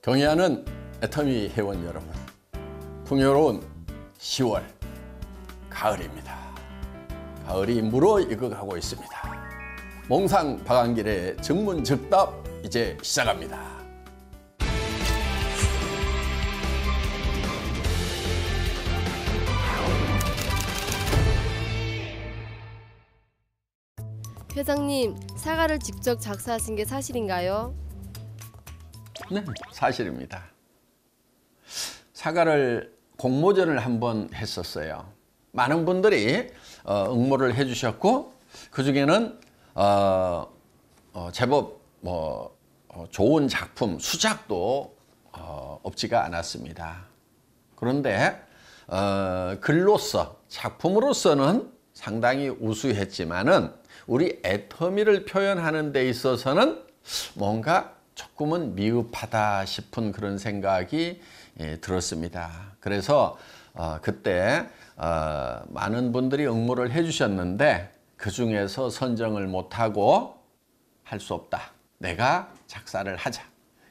경의하는 애터미 회원 여러분, 풍요로운 10월 가을입니다. 가을이 물어익어가고 있습니다. 몽상 박한길의 증문즉답 이제 시작합니다. 회장님, 사과를 직접 작사하신 게 사실인가요? 네, 사실입니다. 사과를 공모전을 한번 했었어요. 많은 분들이 응모를 해주셨고, 그 중에는 제법 좋은 작품, 수작도 없지가 않았습니다. 그런데 글로서, 작품으로서는 상당히 우수했지만은 우리 애터미를 표현하는 데 있어서는 뭔가 조금은 미흡하다 싶은 그런 생각이 들었습니다. 그래서 그때 많은 분들이 응모를 해주셨는데 그 중에서 선정을 못하고 할 수 없다. 내가 작사를 하자.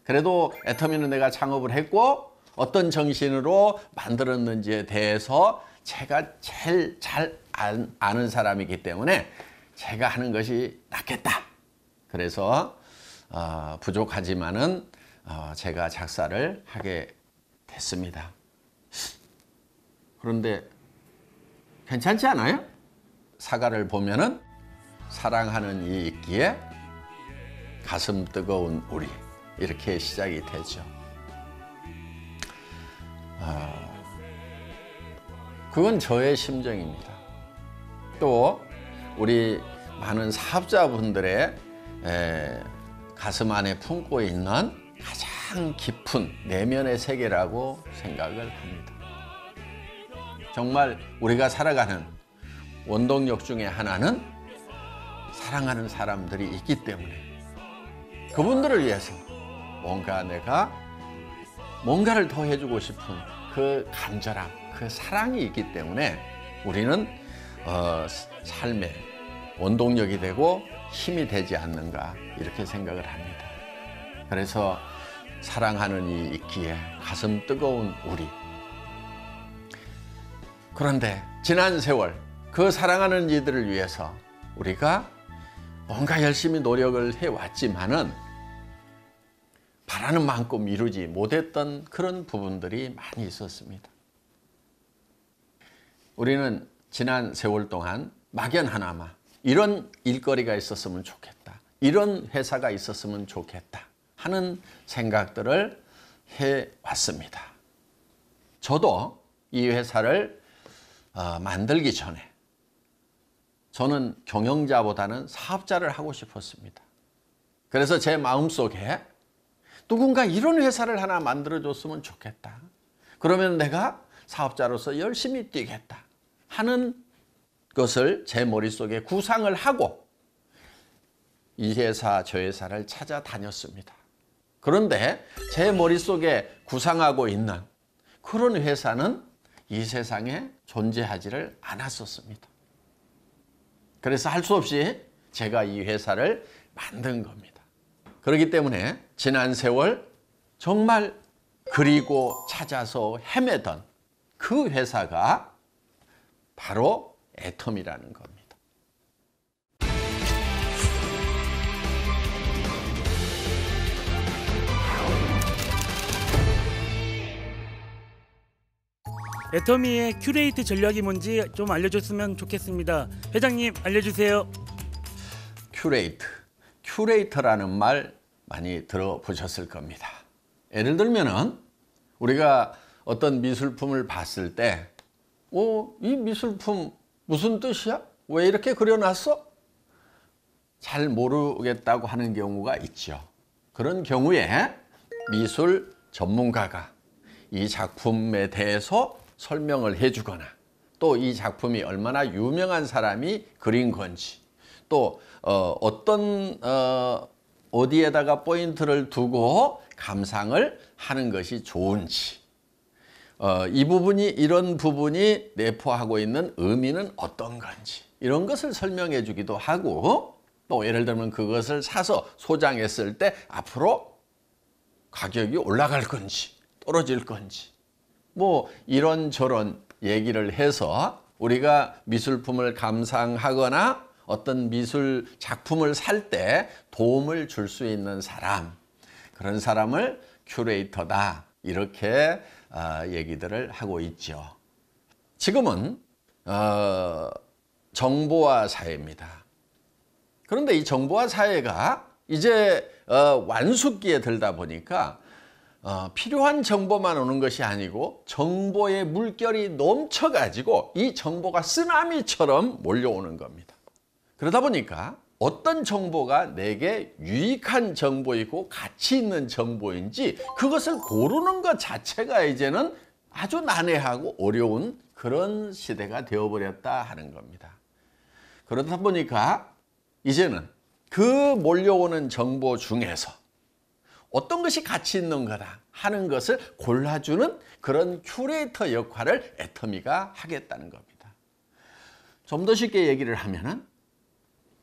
그래도 애터미는 내가 창업을 했고 어떤 정신으로 만들었는지에 대해서 제가 제일 잘 아는 사람이기 때문에 제가 하는 것이 낫겠다. 그래서 부족하지만은 제가 작사를 하게 됐습니다. 그런데 괜찮지 않아요? 사과를 보면은 사랑하는 이 있기에 가슴 뜨거운 우리, 이렇게 시작이 되죠. 그건 저의 심정입니다. 또 우리 많은 사업자분들의 가슴 안에 품고 있는 가장 깊은 내면의 세계라고 생각을 합니다. 정말 우리가 살아가는 원동력 중에 하나는 사랑하는 사람들이 있기 때문에 그분들을 위해서 내가 뭔가를 더 해주고 싶은 그 간절함, 그 사랑이 있기 때문에 우리는 삶의 원동력이 되고 힘이 되지 않는가, 이렇게 생각을 합니다. 그래서 사랑하는 이 있기에 가슴 뜨거운 우리. 그런데 지난 세월 그 사랑하는 이들을 위해서 우리가 뭔가 열심히 노력을 해왔지만은 바라는 만큼 이루지 못했던 그런 부분들이 많이 있었습니다. 우리는 지난 세월 동안 막연하나마 이런 일거리가 있었으면 좋겠다, 이런 회사가 있었으면 좋겠다 하는 생각들을 해왔습니다. 저도 이 회사를 만들기 전에 저는 경영자보다는 사업자를 하고 싶었습니다. 그래서 제 마음속에 누군가 이런 회사를 하나 만들어줬으면 좋겠다. 그러면 내가 사업자로서 열심히 뛰겠다 하는 것을 제 머릿속에 구상을 하고 이 회사 저 회사를 찾아다녔습니다. 그런데 제 머릿속에 구상하고 있는 그런 회사는 이 세상에 존재하지를 않았었습니다. 그래서 할 수 없이 제가 이 회사를 만든 겁니다. 그렇기 때문에 지난 세월 정말 그리고 찾아서 헤매던 그 회사가 바로 애터미라는 겁니다. 애터미의 큐레이트 전략이 뭔지 좀 알려줬으면 좋겠습니다. 회장님, 알려주세요. 큐레이터라는 말 많이 들어보셨을 겁니다. 예를 들면은 우리가 어떤 미술품을 봤을 때 이 미술품 무슨 뜻이야? 왜 이렇게 그려놨어? 잘 모르겠다고 하는 경우가 있죠. 그런 경우에 미술 전문가가 이 작품에 대해서 설명을 해주거나 또 이 작품이 얼마나 유명한 사람이 그린 건지, 또 어디에다가 포인트를 두고 감상을 하는 것이 좋은지, 이런 부분이 내포하고 있는 의미는 어떤 건지, 이런 것을 설명해 주기도 하고, 또 예를 들면 그것을 사서 소장했을 때 앞으로 가격이 올라갈 건지 떨어질 건지 뭐 이런저런 얘기를 해서 우리가 미술품을 감상하거나 어떤 미술 작품을 살 때 도움을 줄 수 있는 사람, 그런 사람을 큐레이터다 이렇게 얘기들을 하고 있죠. 지금은 정보화 사회입니다. 그런데 이 정보화 사회가 이제 완숙기에 들다 보니까 필요한 정보만 오는 것이 아니고 정보의 물결이 넘쳐가지고 이 정보가 쓰나미처럼 몰려오는 겁니다. 그러다 보니까 어떤 정보가 내게 유익한 정보이고 가치 있는 정보인지 그것을 고르는 것 자체가 이제는 아주 난해하고 어려운 그런 시대가 되어버렸다 하는 겁니다. 그러다 보니까 이제는 그 몰려오는 정보 중에서 어떤 것이 가치 있는 거다 하는 것을 골라주는 그런 큐레이터 역할을 애터미가 하겠다는 겁니다. 좀 더 쉽게 얘기를 하면은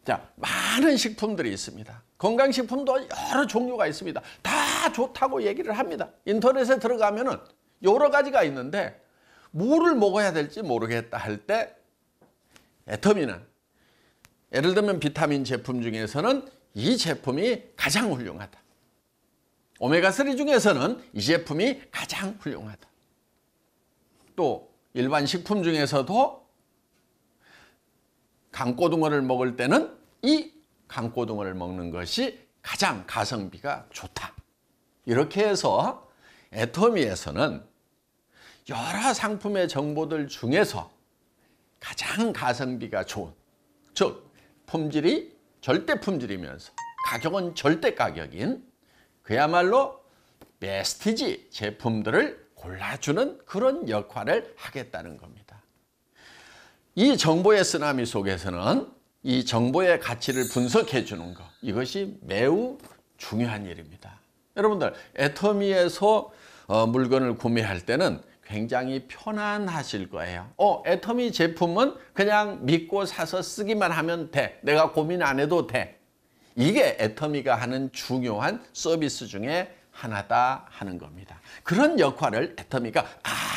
자, 많은 식품들이 있습니다. 건강식품도 여러 종류가 있습니다. 다 좋다고 얘기를 합니다. 인터넷에 들어가면은 여러 가지가 있는데 뭐를 먹어야 될지 모르겠다 할 때 애터미는 예를 들면 비타민 제품 중에서는 이 제품이 가장 훌륭하다. 오메가3 중에서는 이 제품이 가장 훌륭하다. 또 일반 식품 중에서도 강고등어를 먹을 때는 이 강고등어를 먹는 것이 가장 가성비가 좋다. 이렇게 해서 애터미에서는 여러 상품의 정보들 중에서 가장 가성비가 좋은, 즉 품질이 절대 품질이면서 가격은 절대 가격인 그야말로 베스티지 제품들을 골라주는 그런 역할을 하겠다는 겁니다. 이 정보의 쓰나미 속에서는 이 정보의 가치를 분석해 주는 것, 이것이 매우 중요한 일입니다. 여러분들 애터미에서 물건을 구매할 때는 굉장히 편안하실 거예요. 애터미 제품은 그냥 믿고 사서 쓰기만 하면 돼. 내가 고민 안 해도 돼. 이게 애터미가 하는 중요한 서비스 중에 하나다 하는 겁니다. 그런 역할을 애터미가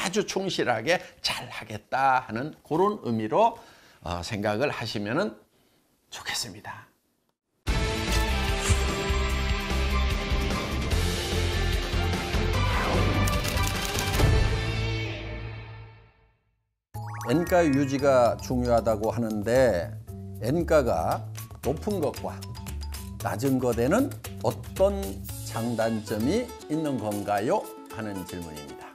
아주 충실하게 잘 하겠다 하는 그런 의미로 생각을 하시면 좋겠습니다. N가 유지가 중요하다고 하는데 N가가 높은 것과 낮은 것에는 어떤 장단점이 있는 건가요? 하는 질문입니다.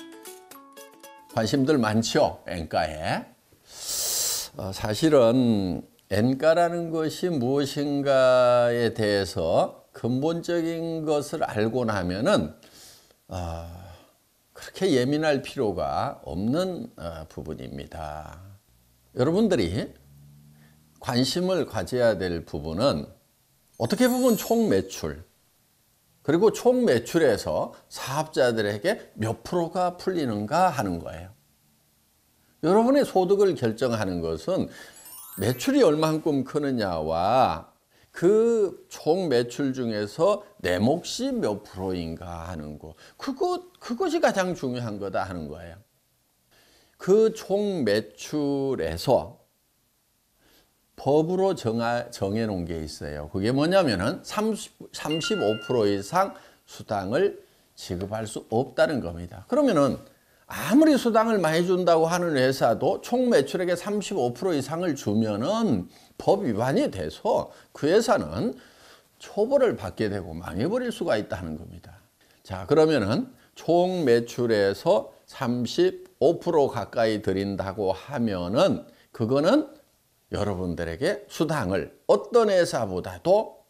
관심들 많죠? N가에. 사실은 N가라는 것이 무엇인가에 대해서 근본적인 것을 알고 나면은 그렇게 예민할 필요가 없는 부분입니다. 여러분들이 관심을 가져야 될 부분은 어떻게 보면 총 매출, 그리고 총 매출에서 사업자들에게 몇 프로가 풀리는가 하는 거예요. 여러분의 소득을 결정하는 것은 매출이 얼만큼 크느냐와 그 총 매출 중에서 내 몫이 몇 프로인가 하는 거, 그것이 가장 중요한 거다 하는 거예요. 그 총 매출에서 법으로 정해 놓은 게 있어요. 그게 뭐냐면은 35% 이상 수당을 지급할 수 없다는 겁니다. 그러면은 아무리 수당을 많이 준다고 하는 회사도 총 매출액의 35% 이상을 주면은 법 위반이 돼서 그 회사는 처벌을 받게 되고 망해버릴 수가 있다는 겁니다. 자, 그러면은 총 매출에서 35% 가까이 드린다고 하면은 그거는 여러분들에게 수당을 어떤 회사보다도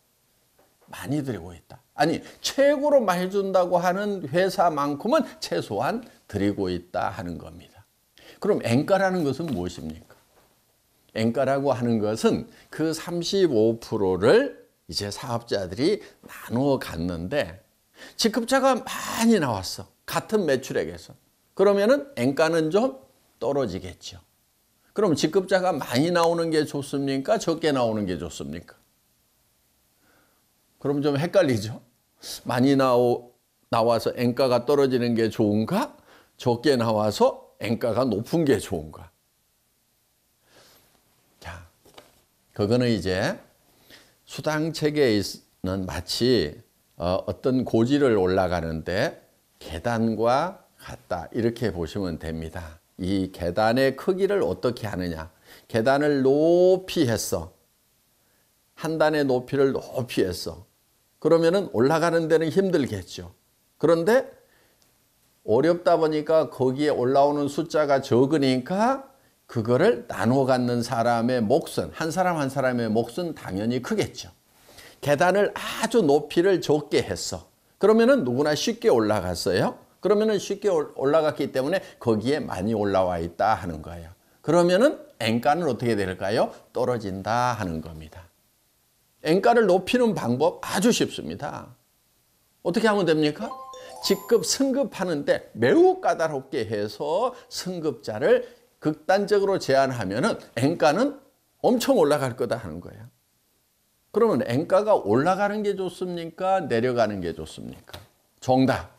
많이 드리고 있다. 아니, 최고로 많이 준다고 하는 회사만큼은 최소한 드리고 있다 하는 겁니다. 그럼 N가라는 것은 무엇입니까? N가라고 하는 것은 그 35%를 이제 사업자들이 나누어 갔는데 지급자가 많이 나왔어. 같은 매출액에서. 그러면은 N가는 좀 떨어지겠죠. 그럼 지급자가 많이 나오는 게 좋습니까? 적게 나오는 게 좋습니까? 그럼 좀 헷갈리죠? 많이 나와서 N가가 떨어지는 게 좋은가? 적게 나와서 N가가 높은 게 좋은가? 자, 그거는 이제 수당 체계에는 마치 어떤 고지를 올라가는데 계단과 같다 이렇게 보시면 됩니다. 이 계단의 크기를 어떻게 하느냐? 계단을 높이 했어. 한 단의 높이를 높이 했어. 그러면은 올라가는 데는 힘들겠죠. 그런데 어렵다 보니까 거기에 올라오는 숫자가 적으니까 그거를 나눠 갖는 사람의 몫은, 한 사람 한 사람의 몫은 당연히 크겠죠. 계단을 아주 높이를 적게 했어. 그러면은 누구나 쉽게 올라갔어요. 그러면은 쉽게 올라갔기 때문에 거기에 많이 올라와 있다 하는 거예요. 그러면은 N가는 어떻게 될까요? 떨어진다 하는 겁니다. N가를 높이는 방법 아주 쉽습니다. 어떻게 하면 됩니까? 직급 승급하는데 매우 까다롭게 해서 승급자를 극단적으로 제한하면은 N가는 엄청 올라갈 거다 하는 거예요. 그러면 N가가 올라가는 게 좋습니까? 내려가는 게 좋습니까? 정답.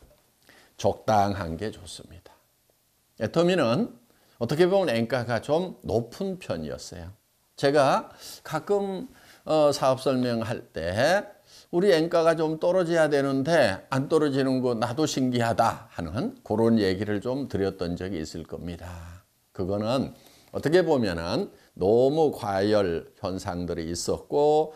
적당한 게 좋습니다. 애터미는 어떻게 보면 N가가 좀 높은 편이었어요. 제가 가끔 사업 설명할 때 우리 N가가 좀 떨어져야 되는데 안 떨어지는 거 나도 신기하다 하는 그런 얘기를 좀 드렸던 적이 있을 겁니다. 그거는 어떻게 보면은 너무 과열 현상들이 있었고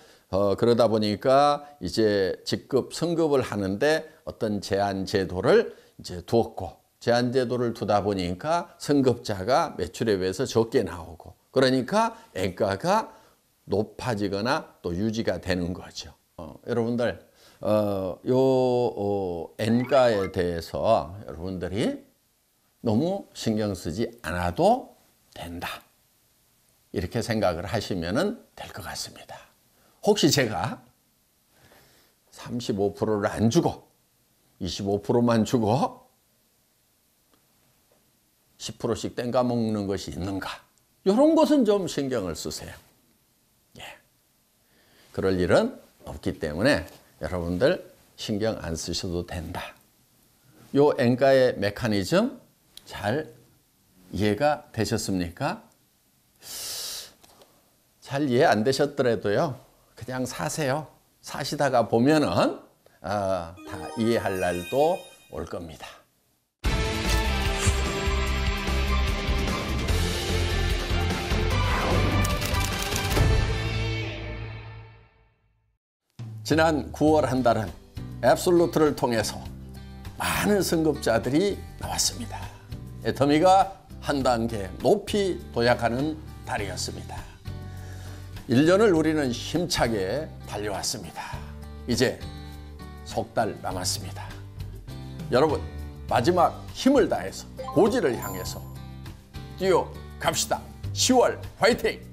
그러다 보니까 이제 직급 승급을 하는데 어떤 제한 제도를 이제 두었고 제한 제도를 두다 보니까 승급자가 매출에 비해서 적게 나오고 그러니까 N가가 높아지거나 또 유지가 되는 거죠. 여러분들 N가에 대해서 여러분들이 너무 신경 쓰지 않아도 된다. 이렇게 생각을 하시면 될 것 같습니다. 혹시 제가 35%를 안 주고 25%만 주고 10%씩 땡가 먹는 것이 있는가? 이런 것은 좀 신경을 쓰세요. 예. 그럴 일은 없기 때문에 여러분들 신경 안 쓰셔도 된다. 요 N가의 메커니즘 잘 이해가 되셨습니까? 잘 이해 안 되셨더라도요. 그냥 사세요. 사시다가 보면은 다 이해할 날도 올 겁니다. 지난 9월 한 달은 앱솔루트를 통해서 많은 승급자들이 나왔습니다. 애터미가 한 단계 높이 도약하는 달이었습니다. 1년을 우리는 힘차게 달려왔습니다. 이제 석 달 남았습니다. 여러분 마지막 힘을 다해서 고지를 향해서 뛰어갑시다. 10월 화이팅!